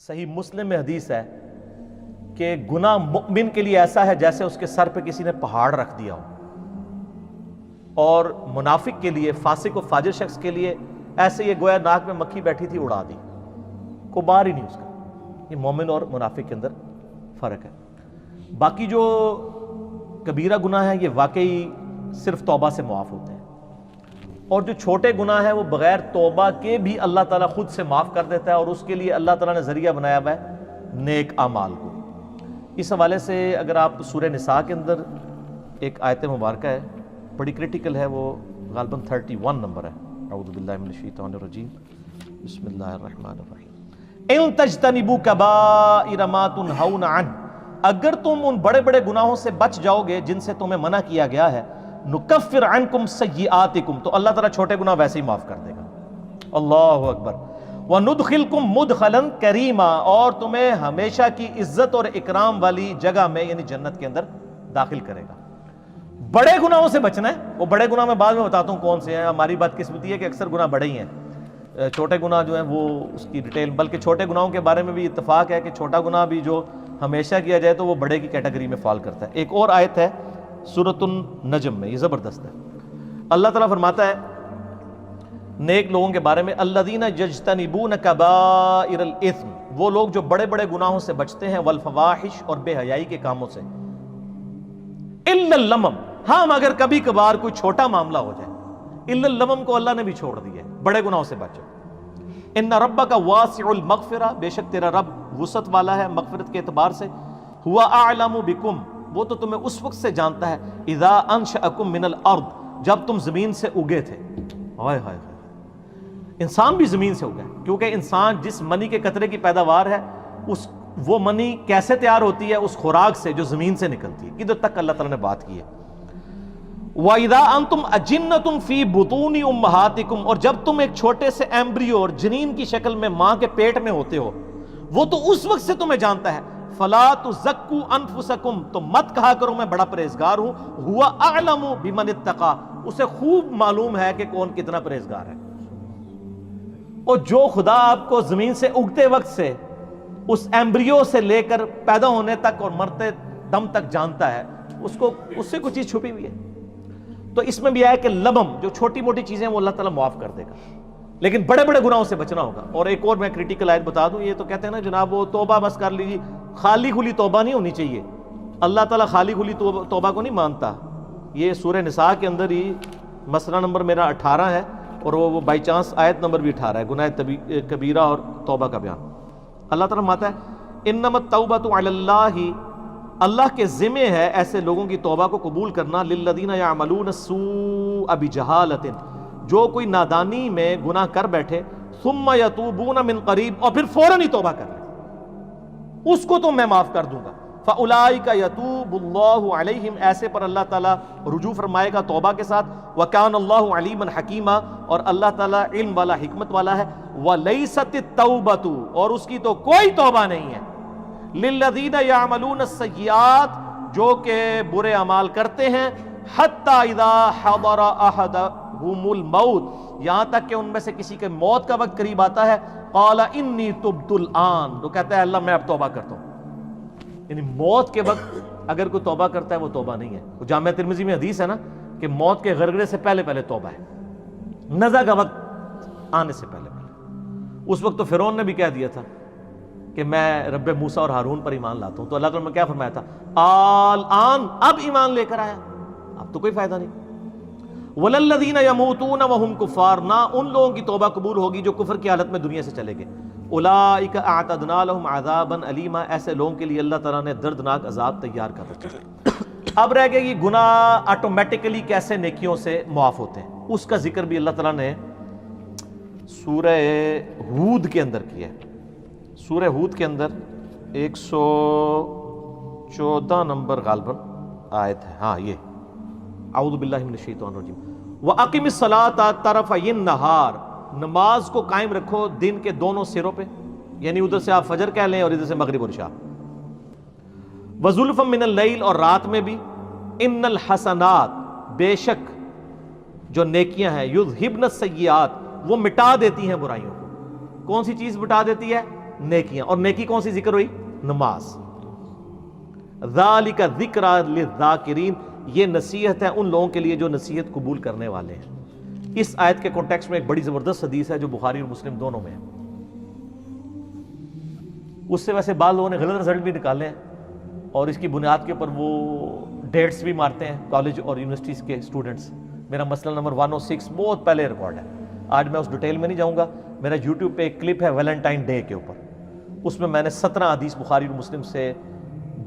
صحیح مسلم میں حدیث ہے کہ گناہ مؤمن کے لیے ایسا ہے جیسے اس کے سر پہ کسی نے پہاڑ رکھ دیا ہو، اور منافق کے لیے، فاسق و فاجر شخص کے لیے ایسے یہ گویا ناک میں مکھی بیٹھی تھی اڑا دی، کوئی بار ہی نہیں اس کا۔ یہ مومن اور منافق کے اندر فرق ہے۔ باقی جو کبیرہ گناہ ہیں یہ واقعی صرف توبہ سے معاف ہوتے ہیں، اور جو چھوٹے گناہ ہیں وہ بغیر توبہ کے بھی اللہ تعالیٰ خود سے معاف کر دیتا ہے، اور اس کے لیے اللہ تعالیٰ نے ذریعہ بنایا ہوا ہے نیک اعمال کو۔ اس حوالے سے اگر آپ سورہ نساء کے اندر ایک آیت مبارکہ ہے، بڑی کریٹیکل ہے، وہ غالباً 31 نمبر ہے۔ اعوذ باللہ من الشیطان الرجیم، بسم اللہ الرحمن الرحیم۔ ان تجتنبوا کبائر ما تنہون عنہ، اگر تم ان بڑے بڑے گناہوں سے بچ جاؤ گے جن سے تمہیں منع کیا گیا ہے، نکفر عنکم سیئاتکم، تو اللہ تعالیٰ چھوٹے گناہ ویسے ہی معاف کر دے گا۔ اللہ اکبر۔ وندخلکم مدخلا کریما، اور تمہیں ہمیشہ کی عزت اور اکرام والی جگہ میں یعنی جنت کے اندر داخل کرے گا۔ بڑے گناہوں سے بچنا ہے، وہ بڑے گناہ میں بعد میں بتاتا ہوں کون سے ہیں۔ ہماری بدقسمتی ہے کہ اکثر گناہ بڑے ہی ہیں، چھوٹے گناہ جو ہیں وہ اس کی ڈیٹیل، بلکہ چھوٹے گناہوں کے بارے میں بھی اتفاق ہے کہ چھوٹا گناہ بھی جو ہمیشہ کیا جائے تو وہ بڑے کی کیٹیگری میں فال کرتا ہے۔ ایک اور آیت ہے سورۃ النجم میں، یہ زبردست ہے۔ اللہ تعالیٰ فرماتا ہے نیک لوگوں کے بارے میں، الذین یجتنبون کبائر الاثم، وہ لوگ جو بڑے بڑے گناہوں سے بچتے ہیں، والفواحش، اور بے حیائی کے کاموں سے، الا اللمم، ہاں مگر کبھی کبھار کوئی چھوٹا معاملہ ہو جائے، الا اللمم کو اللہ نے بھی چھوڑ دیا ہے، بڑے گناہوں سے بچو۔ ان ربک واسع المغفرہ، بے شک تیرا رب وسعت والا ہے مغفرت کے اعتبار سے، ہوا اعلم بکم، وہ تو تمہیں اس وقت سے جانتا ہے، اذا انشأکم من الارض، جب تم زمین سے اگے تھے۔ ہائے ہائے ہائے، انسان بھی زمین سے اگا ہے، کیونکہ انسان جس منی کے قطرے کی پیداوار ہے، وہ منی کیسے تیار ہوتی ہے؟ اس خوراک سے جو زمین سے نکلتی ہے۔ کدھر تک اللہ تعالیٰ نے بات کی ہے۔ وَإِذَا أَنْتُمْ أَجِنَّةٌ فِي بُطُونِ أُمَّهَاتِكُمْ، اور جب تم ایک چھوٹے سے ایمبریو اور جنین کی شکل میں ماں کے پیٹ میں ہوتے ہو، وہ تو اس وقت سے تمہیں جانتا ہے۔ فَلَا تُزَكُّوا أَنفُسَكُمْ، تو مت کہا کرو میں بڑا پرہیزگار ہوں، هُوَ أَعْلَمُ بِمَنِ اتَّقَىٰ، اسے خوب معلوم ہے کہ کون کتنا پرہیزگار ہے۔ اور جو خدا آپ کو زمین سے اگتے وقت سے، اس ایمبریو سے لے کر پیدا ہونے تک اور مرتے دم تک جانتا ہے، اس سے کوئی چیز چھپی ہوئی ہے؟ تو اس میں بھی آیا کہ لبم، جو چھوٹی موٹی چیزیں وہ اللہ تعالیٰ معاف کر دے گا، لیکن بڑے بڑے گناہوں سے بچنا ہوگا۔ اور ایک اور میں کریٹیکل آیت بتا دوں، یہ تو کہتے ہیں نا جناب وہ توبہ بس کر لیجیے، خالی کھلی توبہ نہیں ہونی چاہیے، اللہ تعالیٰ خالی کھلی توبہ کو نہیں مانتا۔ یہ سورہ نساء کے اندر ہی مسئلہ نمبر میرا 18 ہے، اور وہ بائی چانس آیت نمبر بھی 18 ہے، گناہ کبیرہ اور توبہ کا بیان۔ اللہ تعالیٰ فرماتا ہے انما التوبۃ علی اللہ، اللہ کے ذمہ ہے ایسے لوگوں کی توبہ کو قبول کرنا، للذین یعملون السوء بجہالۃ، جو کوئی نادانی میں گناہ کر بیٹھے، ثم یتوبون من قریب، اور پھر فوراً ہی توبہ کر لے، اس کو تو میں معاف کر دوں گا۔ فاولئک یتوب اللہ علیہم، ایسے پر اللہ تعالیٰ رجوع فرمائے گا توبہ کے ساتھ۔ وکان اللہ علیما حکیما، اور اللہ تعالیٰ علم والا حکمت والا ہے۔ ولیست التوبۃ، اور اس کی تو کوئی توبہ نہیں ہے، للذین یعملون السیئات، جو کہ برے اعمال کرتے ہیں، حتی اذا حضر احدهم الموت، یہاں تک کہ ان میں سے کسی کے موت کا وقت قریب آتا ہے، قال انی تبت الآن، تو کہتا ہے اللہ میں اب توبہ کرتا ہوں۔ یعنی موت کے وقت اگر کوئی توبہ کرتا ہے وہ توبہ نہیں ہے۔ وہ جامعہ ترمذی میں حدیث ہے نا کہ موت کے غرغرے سے پہلے پہلے توبہ ہے، نزع کا وقت آنے سے پہلے پہلے۔ اس وقت تو فرعون نے بھی کہہ دیا تھا کہ میں رب موسیٰ اور ہارون پر ایمان لاتا ہوں، تو اللہ تعالیٰ نے کیا فرمایا تھا؟ الآن، اب ایمان لے کر آیا، اب تو کوئی فائدہ نہیں۔ وَلَلَّذِينَ يَمُوتُونَ وَهُمْ كُفَّارٌ، نہ ان لوگوں کی توبہ قبول ہوگی جو کفر کی حالت میں دنیا سے چلے گئے۔ اولئک اعتدنا لهم عذابا الیما، ایسے لوگوں کے لیے اللہ تعالیٰ نے دردناک عذاب تیار کر رکھا ہے۔ اب رہ گیا یہ گناہ آٹومیٹکلی کیسے نیکیوں سے معاف ہوتے ہیں، اس کا ذکر بھی اللہ تعالیٰ نے سورہ ہود کے اندر کیا ہے۔ سورہ ہود کے اندر 114 نمبر غالباً آیت ہے، ہاں یہ، اعوذ باللہ من الشیطان الرجیم، وَأَقِمِ الصَّلَاةَ طَرَفَيِ النَّهَارِ، نماز کو قائم رکھو دن کے دونوں سروں پہ، یعنی ادھر سے آپ فجر کہہ لیں اور ادھر سے مغرب اور عشاء۔ وَزُلْفًا مِّنَ اللَّيْلِ، اور رات میں بھی۔ اِنَّ الْحَسَنَاتِ، بے شک جو نیکیاں ہیں، یُذْہِبْنَ السَّیِّئَاتِ، وہ مٹا دیتی ہیں برائیوں کو۔ کون سی چیز مٹا دیتی ہے؟ نیکیاں. اور نیکی کون سی ذکر ہوئی؟ نماز. ذالک ذکریٰ للذاکرین، یہ نصیحت ہے ان لوگوں کے لیے جو نصیحت قبول کرنے والے ہیں. اس آیت کے کانٹیکسٹ میں ایک بڑی زبردست حدیث ہے جو بخاری اور مسلم دونوں میں ہے. اس سے ویسے بعض لوگوں نے غلط رزلٹ بھی نکالے ہیں اور اس کی بنیاد کے اوپر وہ ڈیٹس بھی مارتے ہیں کالج اور یونیورسٹیز کے اسٹوڈنٹس. میرا مسئلہ نمبر 106 بہت پہلے ریکارڈ ہے، آج میں اس ڈیٹیل میں نہیں جاؤں گا. میرا یوٹیوب پہ ایک کلپ ہے ویلنٹائن ڈے کے اوپر، اس میں میں نے 17 حدیث بخاری اور مسلم سے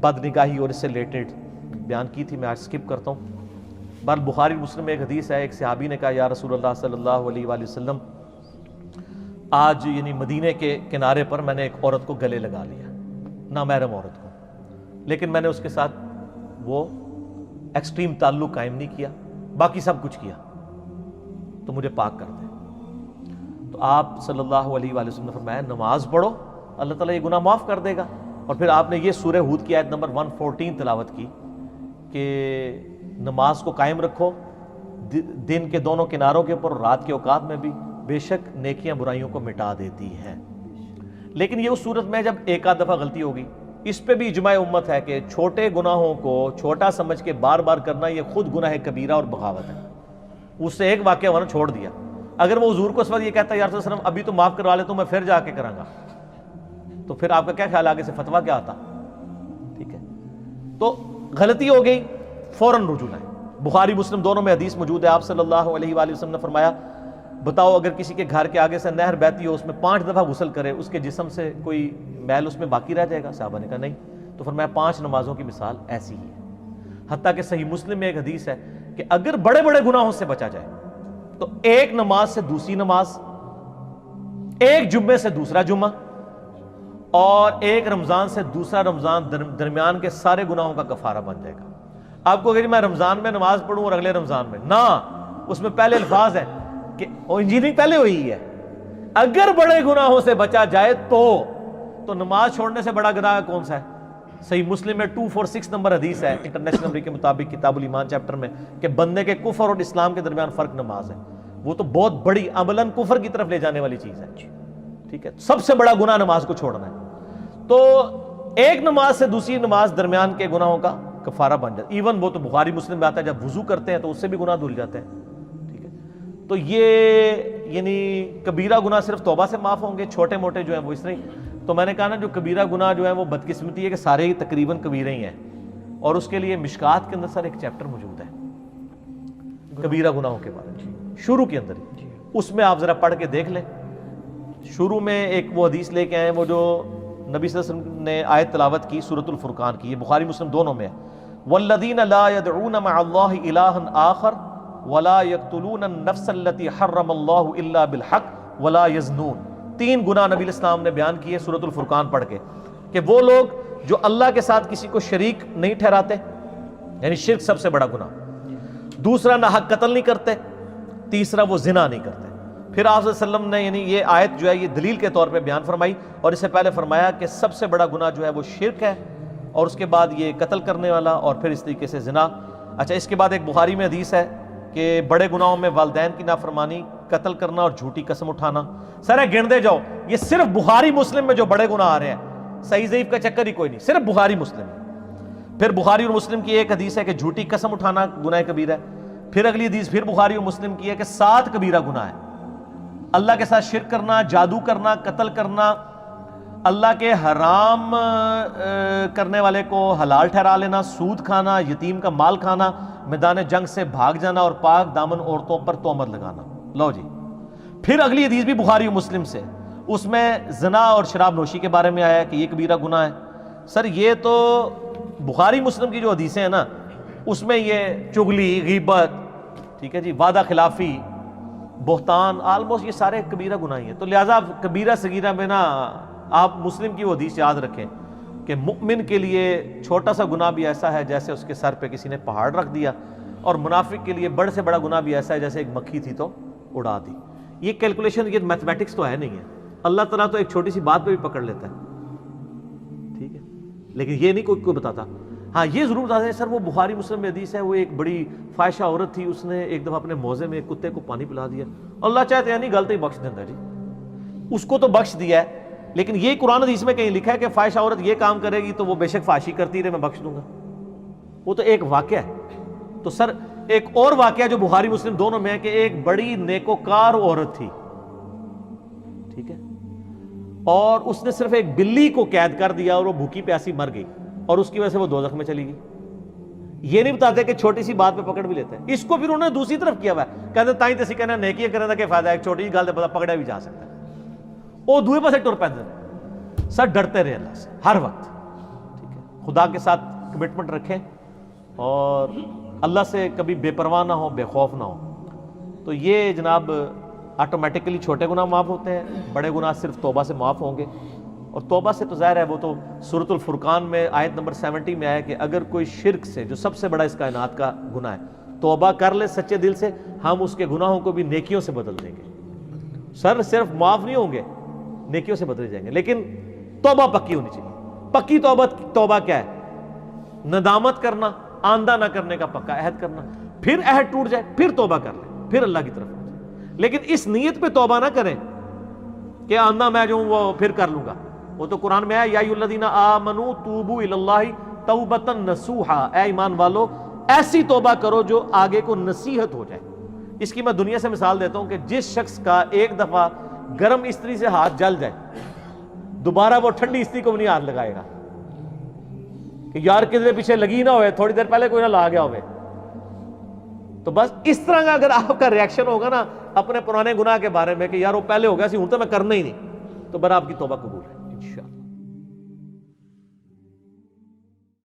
بد نگاہی اور اس سے ریلیٹڈ بیان کی تھی. میں آج سکپ کرتا ہوں. بہرحال بخاری مسلم میں ایک حدیث ہے، ایک صحابی نے کہا یا رسول اللہ صلی اللہ علیہ وآلہ وسلم، آج یعنی مدینے کے کنارے پر میں نے ایک عورت کو گلے لگا لیا، نامحرم عورت کو، لیکن میں نے اس کے ساتھ وہ ایکسٹریم تعلق قائم نہیں کیا، باقی سب کچھ کیا، تو مجھے پاک کر دے. تو آپ صلی اللہ علیہ وآلہ وسلم نے فرمایا نماز پڑھو، اللہ تعالیٰ یہ گناہ معاف کر دے گا. اور پھر آپ نے یہ سورہ ہود کی آیت نمبر 114 تلاوت کی کہ نماز کو قائم رکھو دن کے دونوں کناروں کے اوپر اور رات کے اوقات میں بھی، بے شک نیکیاں برائیوں کو مٹا دیتی ہیں. لیکن یہ اس صورت میں جب ایک آدھ دفعہ غلطی ہوگی. اس پہ بھی اجماع امت ہے کہ چھوٹے گناہوں کو چھوٹا سمجھ کے بار بار کرنا یہ خود گناہ کبیرہ اور بغاوت ہے. اس سے ایک واقعہ ورنہ چھوڑ دیا. اگر وہ حضور کو اس وقت یہ کہتا ہے یا رسول اللہ علیہ وسلم ابھی تو معاف کروا لے تو میں پھر جا کے کراں گا، تو پھر آپ کا کیا خیال آگے سے فتویٰ کیا آتا؟ ٹھیک ہے، تو غلطی ہو گئی فوراً رجوع لائیں. بخاری مسلم دونوں میں حدیث موجود ہے. آپ صلی اللہ علیہ وآلہ وسلم نے فرمایا بتاؤ اگر کسی کے گھر کے آگے سے نہر بہتی ہو اس میں 5 دفعہ غسل کرے اس کے جسم سے کوئی میل اس میں باقی رہ جائے گا؟ صحابہ نے کہا نہیں. تو فرمایا 5 نمازوں کی مثال ایسی ہی ہے. حتیٰ کہ صحیح مسلم میں ایک حدیث ہے کہ اگر بڑے بڑے گناہوں سے بچا جائے تو ایک نماز سے دوسری نماز، ایک جمعے سے دوسرا جمعہ، اور ایک رمضان سے دوسرا رمضان درمیان کے سارے گناہوں کا کفارہ بن جائے گا. آپ کو کہ میں رمضان میں نماز پڑھوں اور اگلے رمضان میں نہ، اس میں پہلے الفاظ ہیں کہ انجینئرنگ پہلے ہوئی ہے. اگر بڑے گناہوں سے بچا جائے تو نماز چھوڑنے سے بڑا گناہ کون سا ہے؟ صحیح مسلم میں 246 نمبر حدیث ہے انٹرنیشنل نمبر کے مطابق کتاب الایمان چیپٹر میں کہ بندے کے کفر اور اسلام کے درمیان فرق نماز ہے. وہ تو بہت بڑی عملاً کفر کی طرف لے جانے والی چیز ہے. ٹھیک ہے، سب سے بڑا گناہ نماز کو چھوڑنا ہے. تو ایک نماز سے دوسری نماز درمیان کے گناہوں کا کفارہ بن جاتا ہے. ایون وہ تو بخاری مسلم میں آتا ہے جب وضو کرتے ہیں تو اس سے بھی گناہ دھل جاتے ہیں. ٹھیک ہے، تو یہ یعنی کبیرہ گناہ صرف توبہ سے معاف ہوں گے، چھوٹے موٹے جو ہیں وہ اس طرح. تو میں نے کہا نا جو کبیرہ گناہ جو ہے وہ بدقسمتی ہے کہ سارے ہی تقریباً کبیرہ ہی ہیں، اور اس کے لیے مشکات کے اندر سر ایک چیپٹر موجود ہے کبیرہ گناہوں کے بارے میں، شروع کے اندر ہی. اس میں آپ ذرا پڑھ کے دیکھ لیں. شروع میں ایک وہ حدیث لے کے آئے وہ جو نبی صلی اللہ علیہ وسلم نے آیت تلاوت کی سورۃ الفرقان کی، یہ بخاری مسلم دونوں میں ہے. والذین لا يدعون مع اللہ الہا آخر ولا يقتلون النفس التي حرم اللہ الا بالحق ولا يزنون. 3 گناہ نبی الاسلام نے بیان کیے سورۃ الفرقان پڑھ کے کہ وہ لوگ جو اللہ کے ساتھ کسی کو شریک نہیں ٹھہراتے، یعنی شرک سب سے بڑا گناہ. دوسرا نہ حق قتل نہیں کرتے. تیسرا وہ زنا نہیں کرتے. پھر آپ صلی اللہ علیہ وسلم نے یعنی یہ آیت جو ہے یہ دلیل کے طور پہ بیان فرمائی، اور اس سے پہلے فرمایا کہ سب سے بڑا گناہ جو ہے وہ شرک ہے، اور اس کے بعد یہ قتل کرنے والا، اور پھر اس طریقے سے زنا. اچھا، اس کے بعد ایک بخاری میں حدیث ہے کہ بڑے گناہوں میں والدین کی نافرمانی، قتل کرنا اور جھوٹی قسم اٹھانا. سر گنتے جاؤ، یہ صرف بخاری مسلم میں جو بڑے گناہ آ رہے ہیں، صحیح ضعیف کا چکر ہی کوئی نہیں، صرف بخاری مسلم. پھر بخاری اور مسلم کی ایک حدیث ہے کہ جھوٹی قسم اٹھانا گناہ کبیرہ ہے. پھر اگلی حدیث پھر بخاری اور مسلم کی ہے کہ 7 کبیرہ گناہ ہے. اللہ کے ساتھ شرک کرنا، جادو کرنا، قتل کرنا، اللہ کے حرام کرنے والے کو حلال ٹھہرا لینا، سود کھانا، یتیم کا مال کھانا، میدان جنگ سے بھاگ جانا، اور پاک دامن عورتوں پر تہمت لگانا. لو جی، پھر اگلی حدیث بھی بخاری و مسلم سے، اس میں زنا اور شراب نوشی کے بارے میں آیا کہ یہ کبیرہ گناہ ہے. سر یہ تو بخاری مسلم کی جو حدیثیں ہیں نا، اس میں یہ چغلی، غیبت، ٹھیک ہے جی، وعدہ خلافی، بہتان، آلموسٹ یہ سارے کبیرہ گناہ ہیں. تو لہٰذا کبیرہ صغیرہ میں نا آپ مسلم کی وہ حدیث یاد رکھیں کہ مؤمن کے لیے چھوٹا سا گناہ بھی ایسا ہے جیسے اس کے سر پہ کسی نے پہاڑ رکھ دیا، اور منافق کے لیے بڑے سے بڑا گناہ بھی ایسا ہے جیسے ایک مکھی تھی تو اڑا دی. یہ کیلکولیشن، یہ میتھمیٹکس تو ہے نہیں ہے. اللہ تعالیٰ تو ایک چھوٹی سی بات پہ بھی پکڑ لیتا ہے. ٹھیک ہے، لیکن یہ نہیں کوئی بتاتا. ہاں یہ ضرور بتاتے ہیں سر وہ بخاری مسلم میں حدیث ہے، وہ ایک بڑی فاحشہ عورت تھی، اس نے ایک دفعہ اپنے موزے میں ایک کتے کو پانی پلا دیا. اللہ چاہتے ہیں نہیں غلطی بخش دیتا ہے جی، اس کو تو بخش دیا ہے، لیکن یہ قرآن حدیث میں کہیں لکھا ہے کہ فاحشہ عورت یہ کام کرے گی تو وہ بے شک فحاشی کرتی رہے، میں بخش دوں گا، وہ تو ایک واقعہ ہے۔ تو سر ایک اور واقعہ جو بخاری مسلم دونوں میں ہے کہ ایک بڑی نیکوکار عورت تھی، ٹھیک ہے، اور اس نے صرف ایک بلی کو قید کر دیا اور وہ بھوکی پیاسی مر گئی، اور اس کی وجہ سے وہ دوزخ میں چلی گئی۔ یہ نہیں بتاتے کہ چھوٹی سی بات پہ پکڑ بھی لیتے ہیں، اس کو پھر انہوں نے دوسری طرف کیا ہوا ہے، کہتے تائیں تسی کہنا نیکیاں کرنے دا کہ فائدہ ہے، ایک چھوٹی سی گل تے پتہ پکڑا بھی جا سکتا ہے، وہ دوسرے پاسے ٹر پیندے۔ سر ڈرتے رہے اللہ سے ہر وقت، ٹھیک ہے، خدا کے ساتھ کمٹمنٹ رکھیں اور اللہ سے کبھی بے پرواہ نہ ہو، بے خوف نہ ہو، تو یہ جناب آٹومیٹکلی چھوٹے گناہ معاف ہوتے ہیں، بڑے گناہ صرف توبہ سے معاف ہوں گے۔ اور توبہ سے تو ظاہر ہے وہ تو سورۃ الفرقان میں آیت نمبر 70 میں آیا کہ اگر کوئی شرک سے، جو سب سے بڑا اس کائنات کا گناہ ہے، توبہ کر لے سچے دل سے، ہم اس کے گناہوں کو بھی نیکیوں سے بدل دیں گے۔ سر صرف معاف نہیں ہوں گے، نیکیوں سے بدلے جائیں گے، لیکن توبہ پکی ہونی چاہیے۔ پکی توبہ کیا ہے؟ ندامت کرنا، آندہ نہ کرنے کا پکا عہد کرنا، پھر عہد ٹوٹ جائے پھر توبہ کر لیں، پھر اللہ کی طرف آ جائے، لیکن اس نیت پہ توبہ نہ کریں کہ آندہ میں جو ہوں وہ پھر کر لوں گا۔ وہ تو قرآن میں ہے یا ایھا الذین آمنوا توبوا الی اللہ توبۃ نصوحا، اے ایمان والو ایسی توبہ کرو جو آگے کو نصیحت ہو جائے۔ اس کی میں دنیا سے مثال دیتا ہوں کہ جس شخص کا ایک دفعہ گرم استری سے ہاتھ جل جائے، دوبارہ وہ ٹھنڈی استری کو بھی نہیں ہاتھ لگائے گا کہ یار کدھر پیچھے لگی نہ ہوئے، تھوڑی دیر پہلے کوئی نہ لا گیا ہوئے۔ تو بس اس طرح کا اگر آپ کا ریاکشن ہوگا نا اپنے پرانے گناہ کے بارے میں کہ یار وہ پہلے ہو گیا سی ہوں تو میں کرنا ہی نہیں، تو بر آپ کی توبہ قبول ہے انشاءاللہ۔